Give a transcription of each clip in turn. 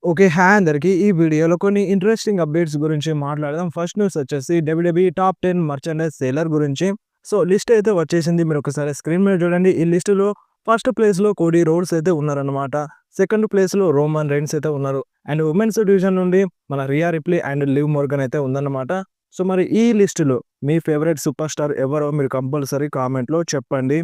Okay. Hi అందరికి. ఈ వీడియోలో కొన్ని ఇంట్రెస్టింగ్ అప్డేట్స్ గురించి మాట్లాడదాం. ఫస్ట్ న్యూస్ వచ్చేసి డబ్ల్యూడబ్ల్యూఈ టాప్ 10 మర్చండైజ్ సేలర్ గురించి. సో, లిస్ట్ అయితే వచ్చేసింది. మీరు ఒకసారి స్క్రీన్ మీద చూడండి. ఈ లిస్టులో ఫస్ట్ ప్లేస్‌లో కోడీ రోడ్స్ అయితే ఉన్నారన్నమాట. సెకండ్ ప్లేస్‌లో రోమన్ రెయిన్స్ అయితే ఉన్నారు. అండ్ వుమెన్స్ డివిజన్ నుండి మన రియా రిప్లీ అండ్ లివ్ మోర్గన్ అయితే ఉందన్నమాట. సో, మరి ఈ లిస్టులో మీ ఫేవరెట్ సూపర్ స్టార్ ఎవరో మీరు కంపల్సరీ కామెంట్‌లో చెప్పండి.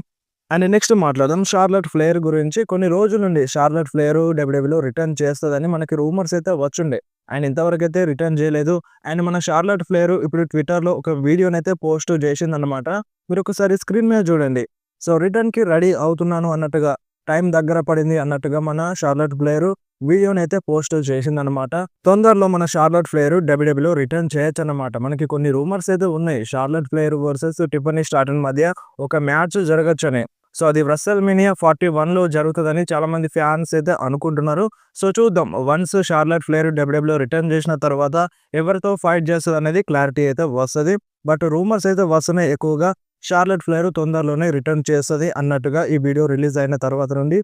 అండ్ నెక్స్ట్ మాట్లాడదాం షార్లట్ ఫ్లేర్ గురించి. కొన్ని రోజుల నుండి షార్లట్ ఫ్లేర్ డబ్ల్యూడబ్ల్యూఈలో రిటర్న్ చేస్తదని మనకి రూమర్స్ అయితే వచ్చుండే. అండ్ ఇంతవరకైతే రిటర్న్ చేయలేదు. అండ్ మన షార్లట్ ఫ్లేర్ ఇప్పుడు ట్విట్టర్‌లో ఒక వీడియోనైతే పోస్ట్ చేసిందన్నమాట. మీరు ఒకసారి స్క్రీన్ మీద చూడండి. సో, రిటర్న్‌కి రెడీ అవుతున్నాను అన్నట్టుగా, టైం దగ్గర పడింది అన్నట్టుగా మన షార్లట్ ఫ్లేర్ వీడియోనైతే పోస్ట్ చేసిందన్నమాట. తొందరలో మన షార్లట్ ఫ్లేర్ డబ్ల్యూడబ్ల్యూఈలో రిటర్న్ చేయొచ్చన్నమాట. మనకి కొన్ని రూమర్స్ అయితే ఉన్నాయి. షార్లట్ ఫ్లేర్ వర్సెస్ టిఫనీ స్టార్టన్ మధ్య ఒక మ్యాచ్ జరగొచ్చని. సో, అది WrestleMania 41లో జరుగుతదని చాలామంది ఫ్యాన్స్ అయితే అనుకుంటున్నారు. సో, చూద్దాం. వన్స్ షార్లట్ ఫ్లేర్ డబ్ల్యూడబ్ల్యూఈలో రిటర్న్ చేసిన తర్వాత ఎవరితో ఫైట్ చేస్తదనేది క్లారిటీ అయితే వస్తది. బట్ రూమర్స్ అయితే వస్తున్నాయి ఎక్కువగా. షార్లట్ ఫ్లేర్ తొందరలోనే రిటర్న్ చేస్తది అన్నట్టుగా ఈ వీడియో రిలీజ్ అయిన తర్వాత నుండి.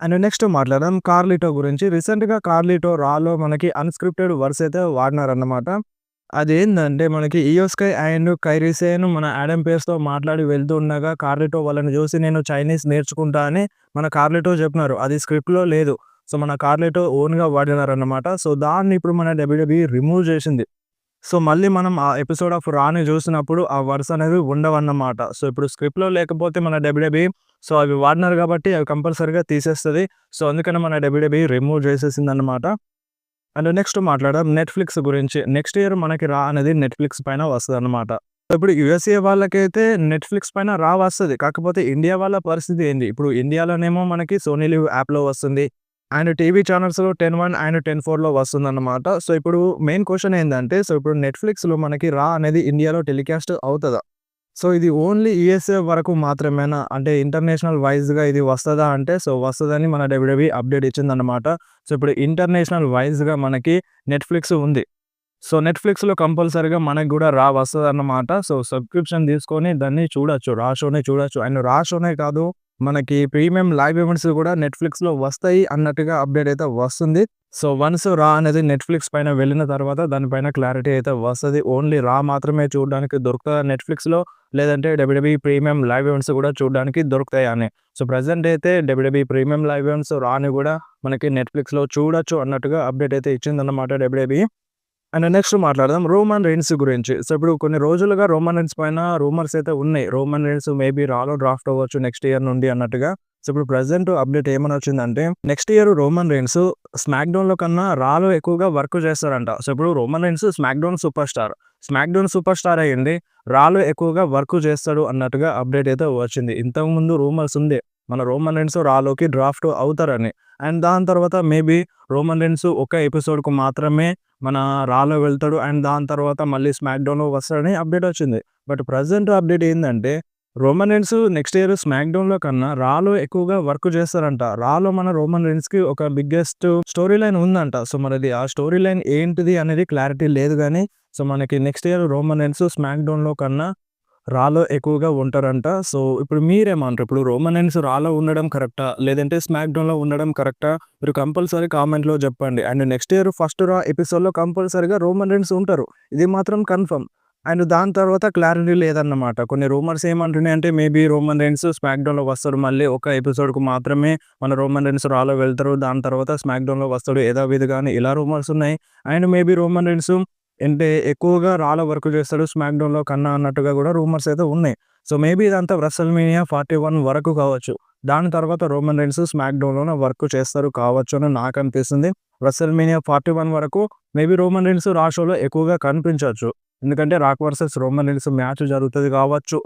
అండ్ నెక్స్ట్ మాట్లాడదాం కార్లిటో గురించి. రీసెంట్‌గా కార్లిటో రాలో మనకి అన్‌స్క్రిప్టెడ్ వర్స్ అయితే వాడినారన్నమాట. అదేందంటే మనకి ఇయో స్కై అండ్ కైరీ సేన్ మన ఆడమ్ పేస్‌తో మాట్లాడి వెళ్తూ ఉండగా కార్లిటో వాళ్ళని చూసి నేను చైనీస్ నేర్చుకుంటా అని మన కార్లిటో చెప్పినారు. అది స్క్రిప్ట్‌లో లేదు. సో, మన కార్లిటో ఓన్‌గా వాడినారన్నమాట. సో, దాన్ని ఇప్పుడు మన డబ్ల్యూడబ్ల్యూఈ రిమూవ్ చేసింది. సో, మళ్ళీ మనం ఆ ఎపిసోడ్ ఆఫ్ రాని చూసినప్పుడు ఆ వర్డ్స్ అనేవి ఉండవన్నమాట. సో, ఇప్పుడు స్క్రిప్ట్‌లో లేకపోతే మన డబ్ల్యూడబ్ల్యూఈ సో, అవి వాడినారు కాబట్టి అవి కంపల్సరీగా తీసేస్తది. సో, అందుకని మన డబ్ల్యూడబ్ల్యూఈ రిమూవ్ చేసేసిందన్నమాట. అండ్ నెక్స్ట్ మాట్లాడదాం నెట్‌ఫ్లిక్స్ గురించి. నెక్స్ట్ ఇయర్ మనకి రా అనేది నెట్‌ఫ్లిక్స్ పైన వస్తదన్నమాట. ఇప్పుడు యూఎస్ఏ వాళ్ళకైతే నెట్‌ఫ్లిక్స్ పైన రా వస్తది. కాకపోతే ఇండియా వాళ్ళ పరిస్థితి ఏంది? ఇప్పుడు ఇండియాలోనేమో మనకి సోనీ లివ్ యాప్‌లో వస్తుంది. అండ్ టీవీ ఛానల్స్‌లో 10-1 అండ్ 10-4లో వస్తుందన్నమాట. సో, ఇప్పుడు మెయిన్ క్వెషన్ ఏందంటే, సో, ఇప్పుడు నెట్‌ఫ్లిక్స్‌లో మనకి రా అనేది ఇండియాలో టెలికాస్ట్ అవుతదా? సో, ఇది ఓన్లీ యూఎస్ఏ వరకు మాత్రమేనా? అంటే ఇంటర్నేషనల్ వైస్‌గా ఇది వస్తదా అంటే, సో, వస్తదని మన డబ్ల్యూడబ్ల్యూఈ అప్డేట్ ఇచ్చిందన్నమాట. సో, ఇప్పుడు ఇంటర్నేషనల్ వైస్‌గా మనకి నెట్‌ఫ్లిక్స్ ఉంది. సో, నెట్‌ఫ్లిక్స్‌లో కంపల్సరీగా మనకు గూడా రా వస్తదన్నమాట. సో, సబ్స్క్రిప్షన్ తీసుకొని దాన్ని చూడొచ్చు. రా షోని చూడొచ్చు. అండ్ రా షోనే కాదు, మనకి ప్రీమియం లైవ్ ఈవెంట్స్ గూడా నెట్‌ఫ్లిక్స్‌లో వస్తాయి అన్నట్టుగా అప్డేట్ అయితే వస్తుంది. సో, వన్స్ రా అనేది నెట్‌ఫ్లిక్స్ పైన వెళ్ళిన తర్వాత దానిపైన క్లారిటీ అయితే వస్తది. ఓన్లీ రా మాత్రమే చూడడానికి దొరుకుతదా నెట్‌ఫ్లిక్స్‌లో? లేదంటే డబ్ల్యూడబ్ల్యూఈ ప్రీమియం లైవ్ ఈవెంట్స్ గూడా చూడడానికి దొరుకుతాయా అని. సో, ప్రెజెంట్ అయితే డబ్ల్యూడబ్ల్యూఈ ప్రీమియం లైవ్ ఈవెంట్స్ రాని గూడా మనకి నెట్‌ఫ్లిక్స్‌లో చూడొచ్చు అన్నట్టుగా అప్డేట్ అయితే ఇచ్చిందన్నమాట డబ్ల్యూడబ్ల్యూఈ. అండ్ నెక్స్ట్ మాట్లాడదాం రోమన్ రెయిన్స్ గురించి. సో, ఇప్పుడు కొన్ని రోజులుగా రోమన్ రెయిన్స్ పైన రూమర్స్ అయితే ఉన్నాయి. రోమన్ రెయిన్స్ మేబీ రాలో డ్రాఫ్ట్ అవ్వచ్చు నెక్స్ట్ ఇయర్ నుండి అన్నట్టుగా. సో, ఇప్పుడు ప్రెజెంట్ అప్డేట్ ఏమని వచ్చిందంటే నెక్స్ట్ ఇయర్ రోమన్ రెయిన్స్ స్మాక్‌డౌన్‌లో కన్నా రాలో ఎక్కువగా వర్క్ చేస్తారంట. సో, ఇప్పుడు Roman rains SmackDown super star. SmackDown super star అయ్యింది. రాలో ఎక్కువగా వర్క్ చేస్తాడు అన్నట్టుగా అప్డేట్ అయితే వచ్చింది. ఇంతకుముందు రూమర్స్ ఉంది. మన రోమన్ రెయిన్స్ రాలోకి డ్రాఫ్ట్ అవుతారని. అండ్ దాని తర్వాత మేబీ రోమన్ రెయిన్స్ ఒక ఎపిసోడ్‌కు మాత్రమే మన రాలో వెళ్తాడు. అండ్ దాని తర్వాత మళ్ళీ స్మాక్‌డౌన్‌లో వస్తాడని అప్డేట్ వచ్చింది. బట్ ప్రెజెంట్ అప్డేట్ ఏందంటే రోమన్ రెయిన్స్ నెక్స్ట్ ఇయర్ స్మాక్‌డౌన్‌లో కన్నా రాలో ఎక్కువగా వర్క్ చేస్తారంట. రాలో మన రోమన్ రెయిన్స్‌కి ఒక బిగ్గెస్ట్ స్టోరీ లైన్ ఉందంట. సో, మరది ఆ స్టోరీ లైన్ ఏంటిది అనేది క్లారిటీ లేదు గానీ, సో, మనకి నెక్స్ట్ ఇయర్ రోమన్ రెయిన్స్ స్మాక్‌డౌన్‌లో కన్నా రాలో ఎక్కువగా ఉంటారంట. సో, ఇప్పుడు మీరేమంటారు? ఇప్పుడు రోమన్ రెయిన్స్ రాలో ఉండడం కరెక్టా? లేదంటే స్మాక్‌డౌన్‌లో ఉండడం కరెక్టా? మీరు కంపల్సరీ కామెంట్‌లో చెప్పండి. అండ్ నెక్స్ట్ ఇయర్ ఫస్ట్ రా ఎపిసోడ్‌లో కంపల్సరీగా రోమన్ రెయిన్స్ ఉంటారు. ఇది మాత్రం కన్ఫర్మ్. అండ్ దాని తర్వాత క్లారిటీ లేదన్నమాట. కొన్ని రూమర్స్ ఏమంటున్నాయంటే మేబీ రోమన్ రెయిన్స్ స్మాక్‌డౌన్‌లో వస్తాడు. మళ్ళీ ఒక ఎపిసోడ్‌కు మాత్రమే మన రోమన్ రెయిన్స్ రాలో వెళ్తారు. దాని తర్వాత స్మాక్‌డౌన్‌లో వస్తాడు యథావిధిగా అని ఇలా రూమర్స్ ఉన్నాయి. అండ్ మేబీ రోమన్ రెయిన్స్ అంటే ఎక్కువగా రాలో వర్క్ చేస్తాడు స్మాక్‌డౌన్‌లో కన్నా అన్నట్టుగా గూడా రూమర్స్ అయితే ఉన్నాయి. సో, మేబీ ఇదంతా WrestleMania 41 వరకు కావచ్చు. దాని తర్వాత రోమన్ రెయిన్స్ స్మాక్‌డౌన్‌లోనే వర్క్ చేస్తారు కావచ్చు అని నాకనిపిస్తుంది. WrestleMania 41 వరకు మేబీ రోమన్ రెయిన్స్ రా షోలో ఎక్కువగా కనిపించొచ్చు. ఎందుకంటే rock versus Roman rains match జరుగుతది కావచ్చు.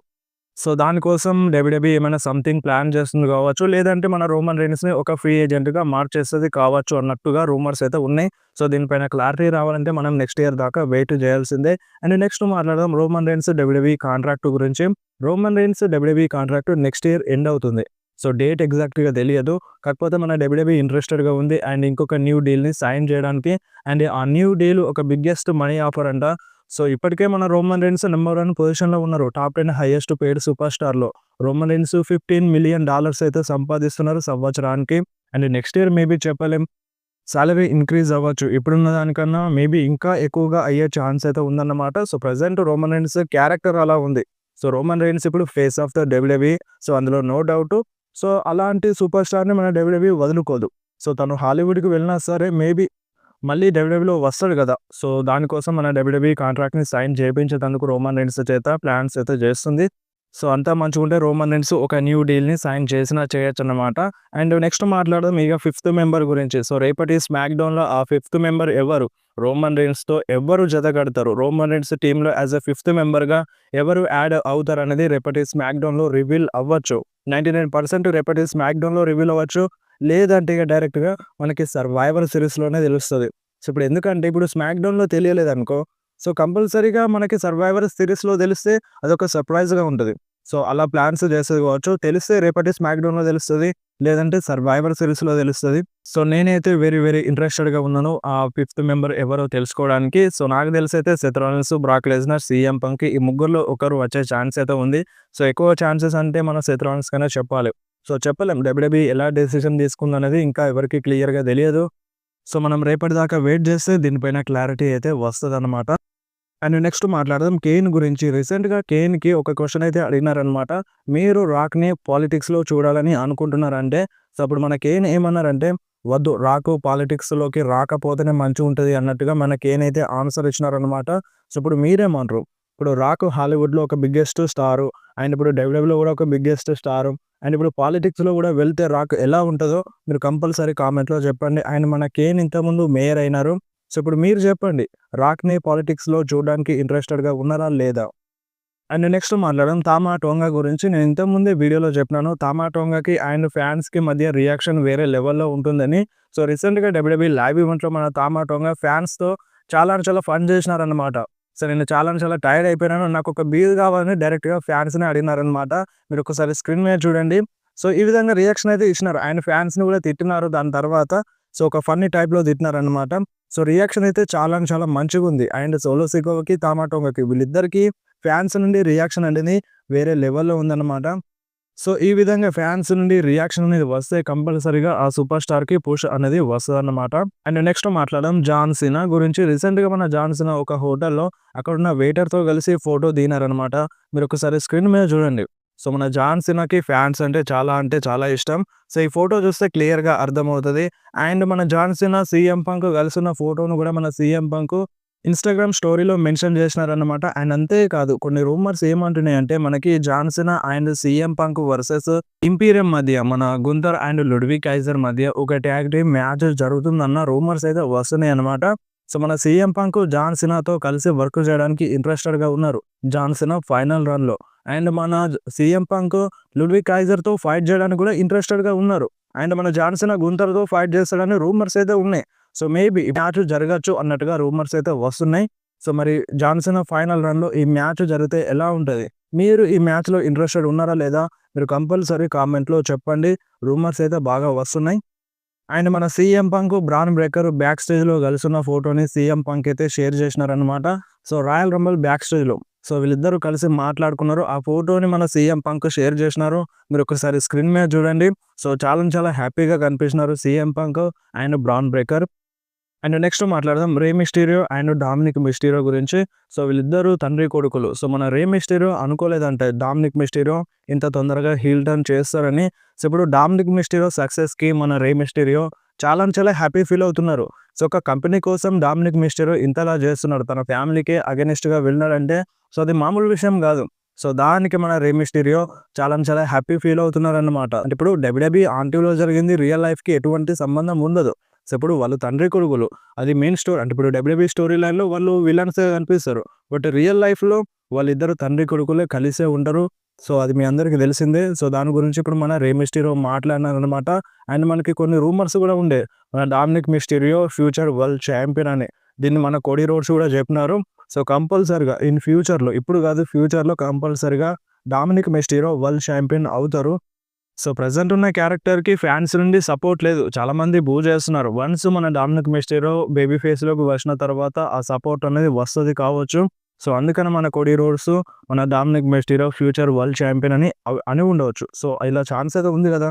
సో, దానికోసం డబ్ల్యూడబ్ల్యూఈ ఏమైనా సంథింగ్ ప్లాన్ చేస్తుంది కావచ్చు. లేదంటే మన రోమన్ రెయిన్స్‌ని ఒక ఫ్రీ ఏజెంట్‌గా మార్చేస్తది కావచ్చు అన్నట్టుగా రూమర్స్ అయితే ఉన్నాయి. సో, దీనిపైన క్లారిటీ రావాలంటే మనం నెక్స్ట్ ఇయర్ దాకా వెయిట్ చేయాల్సిందే. అండ్ నెక్స్ట్ మాట్లాడదాం రోమన్ రెయిన్స్ డబ్ల్యూడబ్ల్యూఈ కాంట్రాక్ట్ గురించి. Roman Reigns WWE contract next year end అవుతుంది. సో, డేట్ ఎగ్జాక్ట్‌గా తెలియదు. కాకపోతే మన డబ్ల్యూడబ్ల్యూఈ ఇంట్రెస్టెడ్‌గా ఉంది. అండ్ ఇంకొక న్యూ డీల్‌ని సైన్ చేయడానికి. అండ్ ఆ న్యూ డీల్ ఒక బిగ్గెస్ట్ మనీ ఆఫర్ అంట. సో, ఇప్పటికే మన రోమన్ రెయిన్స్ నంబర్ 1 పొజిషన్‌లో ఉన్నారు. టాప్ 10 హైయెస్ట్ పెయిడ్ సూపర్ స్టార్‌లో. రోమన్ రెయిన్స్ $15 మిలియన్ అయితే సంపాదిస్తున్నారు సంవత్సరానికి. అండ్ నెక్స్ట్ ఇయర్ మేబీ చెప్పలేం. సాలరీ ఇంక్రీజ్ అవ్వచ్చు. ఇప్పుడున్న దానికన్నా మేబీ ఇంకా ఎక్కువగా అయ్యే ఛాన్స్ అయితే ఉందన్నమాట. So, present Roman Reigns character అలా ఉంది. సో, రోమన్ రీన్స్ ఇప్పుడు face of the WWE. So, అందులో నో డౌటు. సో, అలాంటి సూపర్ స్టార్‌ని మన డబ్ల్యూడబ్ల్యూఈ వదులుకోదు. సో, తను హాలీవుడ్‌కి వెళ్ళినా సరే మేబీ మళ్ళీ డబ్ల్యూడబ్ల్యూఈలో వస్తాడు గదా! సో, దానికోసం మన డబ్ల్యూడబ్ల్యూఈ కాంట్రాక్ట్‌ని సైన్ చేపించేందుకు రోమన్ రీన్స్ చేత ప్లాన్స్ అయితే చేస్తుంది. సో, అంతా మంచిగుంటే రోమన్ రీన్స్ ఒక న్యూ డీల్‌ని సైన్ చేసినా చేయొచ్చన్నమాట. అండ్ నెక్స్ట్ మాట్లాడదాం ఇక ఫిఫ్త్ మెంబర్ గురించి. సో, రేపటి స్మాక్ డౌన్‌లో ఆ ఫిఫ్త్ మెంబర్ ఎవరు? రోమన్ రీన్స్‌తో ఎవరు జతకడతారు? రోమన్ రీన్స్ టీమ్‌లో యాస్ ఎ ఫిఫ్త్ మెంబర్‌గా ఎవరు యాడ్ అవుతారనేది రేపటి స్మాక్ డౌన్‌లో రివీల్ అవ్వచ్చు. 99% రేపటి స్మాక్ డౌన్‌లో రివీల్ అవ్వచ్చు. లేదంటే ఇక డైరెక్ట్‌గా మనకి సర్వైవర్ సిరీస్‌లోనే తెలుస్తది. సో, ఇప్పుడు ఎందుకంటే ఇప్పుడు స్మాక్ డౌన్‌లో తెలియలేదనుకో, సో, కంపల్సరీగా మనకి సర్వైవర్ సిరీస్‌లో తెలిస్తే అదొక సర్ప్రైజ్‌గా ఉంటది. సో, అలా ప్లాన్స్ చేసేది కావచ్చు. తెలిస్తే రేపటి స్మాక్ డౌన్‌లో తెలుస్తది. లేదంటే సర్వైవర్ సిరీస్‌లో తెలుస్తది. సో, నేనైతే వెరీ వెరీ ఇంట్రెస్టెడ్‌గా ఉన్నాను. ఆ ఫిఫ్త్ మెంబర్ ఎవరో తెలుసుకోవడానికి. సో, నాకు తెలిసైతే Seth Rollins, Brock Lesnar, CM Punk ఈ ముగ్గురిలో ఒకరు వచ్చే ఛాన్స్ అయితే ఉంది. సో, ఎక్కువ ఛాన్సెస్ అంటే మనం సెత్ రాలిన్స్ కనే చెప్పాలి. సో, చెప్పలేం డబ్ల్యూడబ్ల్యూఈ ఎలా డెసిషన్ తీసుకుందనేది ఇంకా ఎవరికీ క్లియర్‌గా తెలియదు. సో, మనం రేపటి దాకా వెయిట్ చేస్తే దీనిపైన క్లారిటీ అయితే వస్తదనమాట. అండ్ నెక్స్ట్ మాట్లాడదాం కేన్ గురించి. రీసెంట్‌గా కేన్‌కి ఒక క్వెషన్ అయితే అడిగినారనమాట. మీరు రాక్‌ని పాలిటిక్స్‌లో చూడాలని అనుకుంటున్నారంటే, సో, అప్పుడు మన కేన్ ఏమన్నారంటే, వద్దు రాక్ పాలిటిక్స్‌లోకి రాకపోతేనే మంచిగుంటది అన్నట్టుగా మన కేన్ అయితే ఆన్సర్ ఇచ్చినారనమాట. సో, ఇప్పుడు మీరేమంటారు? ఇప్పుడు రాక్ హాలీవుడ్‌లో ఒక బిగ్గెస్ట్ స్టారు. అండ్ ఇప్పుడు డబ్ల్యూడబ్ల్యూఈలో కూడా ఒక బిగ్గెస్ట్ స్టారు. అండ్ ఇప్పుడు పాలిటిక్స్‌లో కూడా వెళ్తే రాక్ ఎలా ఉంటదో మీరు కంపల్సరీ కామెంట్‌లో చెప్పండి. అండ్ మన కేన్ ఇంతకుముందు మేయర్ అయినారు. సో, ఇప్పుడు మీరు చెప్పండి. రాక్‌ని పాలిటిక్స్‌లో చూడడానికి ఇంట్రెస్టెడ్‌గా ఉన్నారా? లేదా? అండ్ నెక్స్ట్ మాట్లాడదాం తామా టోంగా గురించి. నేను ఇంతకుముందే వీడియోలో చెప్పినాను. తామా టోంగాకి అండ్ ఫ్యాన్స్‌కి మధ్య రియాక్షన్ వేరే లెవెల్‌లో ఉంటుందని. సో, రీసెంట్‌గా డబ్ల్యూడబ్ల్యూఈ లైవ్ ఈవెంట్‌లో మన తామా టోంగా ఫ్యాన్స్‌తో చాలా అంటే చాలా ఫన్ చేసినారన్నమాట. సో, నేను చాలా అంటే చాలా టైర్డ్ అయిపోయినాను. నాకొక బీర్ కావాలని డైరెక్ట్‌గా ఫ్యాన్స్‌నే అడిగినారన్నమాట. మీరు ఒకసారి స్క్రీన్ మీద చూడండి. సో, ఈ విధంగా రియాక్షన్ అయితే ఇచ్చినారు. అండ్ ఫ్యాన్స్‌ని కూడా తిట్టినారు దాని తర్వాత. సో, ఒక ఫన్నీ టైప్‌లో తిట్టినారన్నమాట. సో, రియాక్షన్ అయితే చాలా అంటే చాలా మంచిగుంది. అండ్ సోలో సికోకి, తామా టోంగాకి వీళ్ళిద్దరికీ ఫ్యాన్స్ నుండి రియాక్షన్ అనేది వేరే లెవెల్‌లో ఉందన్నమాట. సో, ఈ విధంగా ఫ్యాన్స్ నుండి రియాక్షన్ అనేది వస్తే కంపల్సరీగా ఆ సూపర్ స్టార్‌కి పుష్ అనేది వస్తదన్నమాట. అండ్ నెక్స్ట్ మాట్లాడదాం జాన్ సీనా గురించి. రీసెంట్‌గా మన జాన్ సీనా ఒక హోటల్‌లో అక్కడున్న వెయిటర్‌తో కలిసి ఫోటో దిగినారనమాట. మీరొకసారి స్క్రీన్ మీద చూడండి. సో, మన జాన్ సీనాకి ఫ్యాన్స్ అంటే చాలా ఇష్టం. సో, ఈ ఫోటో చూస్తే క్లియర్‌గా అర్థమవుతది. అండ్ మన జాన్ సీనా, సీఎం పంక్ కలిసున్న ఫోటోను కూడా మన సీఎం పంక్ ఇన్‌స్టాగ్రామ్ స్టోరీలో మెన్షన్ చేసినారన్నమాట. అండ్ అంతే కాదు కొన్ని రూమర్స్ ఏమంటున్నాయంటే మనకి John Cena and CM Punk versus Imperium మధ్య మన గుంతర్ అండ్ లుడ్విగ్ కైజర్ మధ్య ఒక ట్యాగ్ టీమ్ మ్యాచ్ జరుగుతుందన్న రూమర్స్ అయితే వస్తున్నాయన్నమాట. సో, మన సీఎం పంక్ జాన్ సీనాతో కలిసి వర్క్ చేయడానికి ఇంట్రెస్టెడ్‌గా ఉన్నారు. జాన్ సీనా ఫైనల్ రన్‌లో. అండ్ మన సీఎం పంక్ లుడ్విగ్ కైజర్‌తో ఫైట్ చేయడానికి కూడా ఇంట్రెస్టెడ్‌గా ఉన్నారు. అండ్ మన జాన్ సీనా గుంతర్‌తో ఫైట్ చేస్తాడని రూమర్స్ అయితే ఉన్నాయి. సో, మేబీ ఈ మ్యాచ్ జరగచ్చు అన్నట్టుగా రూమర్స్ అయితే వస్తున్నాయి. సో, మరి జాన్ సీనా ఫైనల్ రన్‌లో ఈ మ్యాచ్ జరిగితే ఎలా ఉంటది? మీరు ఈ మ్యాచ్‌లో ఇంట్రెస్టెడ్ ఉన్నారా లేదా? మీరు కంపల్సరీ కామెంట్‌లో చెప్పండి. రూమర్స్ అయితే బాగా వస్తున్నాయి. అండ్ మన CM Punk, Bron Breakker back స్టేజ్‌లో కలిసున్న ఫోటోని సీఎం పంక్ అయితే షేర్ చేసినారనమాట. సో, రాయల్ రంబుల్ బ్యాక్ స్టేజ్‌లో. సో, వీళ్ళిద్దరూ కలిసి మాట్లాడుకున్నారు. ఆ ఫోటోని మన సీఎం పంక్ షేర్ చేసినారు. మీరొకసారి స్క్రీన్ మీద చూడండి. సో, చాలా హ్యాపీగా కనిపిస్తున్నారు CM punk and bran breaker. And next మాట్లాడదాం రే మిస్టీరియో అండ్ డామినిక్ మిస్టీరియో గురించి. సో, వీళ్ళిద్దరూ తండ్రి కొడుకులు. సో, మన రే మిస్టీరియో అనుకోలేదంట డామినిక్ మిస్టీరియో ఇంత తొందరగా హీల్ టర్న్ చేస్తారని. సో, ఇప్పుడు డామినిక్ మిస్టీరియో సక్సెస్‌కి మన రే మిస్టీరియో చాలా హ్యాపీ ఫీల్ అవుతున్నారు. సో, ఒక కంపెనీ కోసం డామినిక్ మిస్టీరియో ఇంతలా చేస్తున్నాడు. తన ఫ్యామిలీకే అగైనిస్ట్‌గా వెళ్ళినాడంటే సో, అది మామూలు విషయం కాదు. సో, దానికి మన రే మిస్టీరియో చాలా హ్యాపీ ఫీల్ అవుతున్నారన్నమాట. అంటే ఇప్పుడు డబ్ల్యూడబ్ల్యూఈ ఆన్ జరిగింది రియల్ లైఫ్‌కి ఎటువంటి సంబంధం ఉండదు. సో, ఇప్పుడు వాళ్ళు తండ్రి కొడుకులు. అది మెయిన్ స్టోరీ. అంటే ఇప్పుడు డబ్ల్యూడబ్ల్యూఈ స్టోరీ లైన్‌లో వాళ్ళు విలన్స్‌గా కనిపిస్తారు. బట్ రియల్ లైఫ్‌లో వాళ్ళిద్దరు తండ్రి కొడుకులే కలిసే ఉండరు. సో, అది మీ అందరికీ తెలిసిందే. సో, దాని గురించి ఇప్పుడు మన రే మిస్టీరియో మాట్లాడినారనమాట. అండ్ మనకి కొన్ని రూమర్స్ కూడా ఉండే. మన Dominik Mysterio future world champion అని. దీన్ని మన కోడీ రోడ్స్ కూడా చెప్పినారు. సో, కంపల్సరీగా ఇన్ ఫ్యూచర్‌లో ఇప్పుడు కాదు ఫ్యూచర్‌లో కంపల్సరీగా డామినిక్ మిస్టీరియో వరల్డ్ ఛాంపియన్ అవుతారు. సో, ప్రెజెంట్ ఉన్న క్యారెక్టర్‌కి ఫ్యాన్స్ నుండి సపోర్ట్ లేదు. చాలామంది బూ చేస్తున్నారు. వన్స్ మన డామినిక్ మిస్టీరియో బేబీ ఫేస్‌లోకి వచ్చిన తర్వాత ఆ సపోర్ట్ అనేది వస్తది కావచ్చు. సో, అందుకని మన కోడీ రోడ్స్ మన Dominik Mysterio future world champion అని అని ఉండవచ్చు. సో, ఇలా ఛాన్స్ అయితే ఉంది కదా!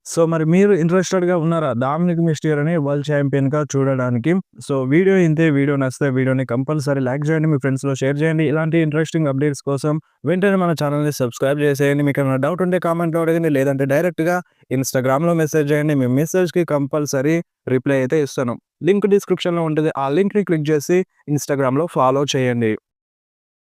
సో మరి మీరు ఇంట్రెస్టెడ్‌గా ఉన్నారా? డామినిక్ మిస్టియర్‌ని వరల్డ్ ఛాంపియన్‌గా చూడడానికి. సో వీడియో ఇంతే. వీడియో నచ్చితే వీడియోని కంపల్సరీ లైక్ చేయండి. మీ ఫ్రెండ్స్‌లో షేర్ చేయండి. ఇలాంటి ఇంట్రెస్టింగ్ అప్డేట్స్ కోసం వెంటనే మన ఛానెల్‌ని సబ్స్క్రైబ్ చేసేయండి. మీకేమైనా డౌట్ ఉంటే కామెంట్‌లో అడగండి. లేదంటే డైరెక్ట్‌గా ఇన్‌స్టాగ్రామ్‌లో మెసేజ్ చేయండి. మీ మెసేజ్‌కి కంపల్సరీ రిప్లై అయితే ఇస్తాను. లింక్ డిస్క్రిప్షన్‌లో ఉంటది. ఆ లింక్‌ని క్లిక్ చేసి ఇన్‌స్టాగ్రామ్‌లో ఫాలో చేయండి.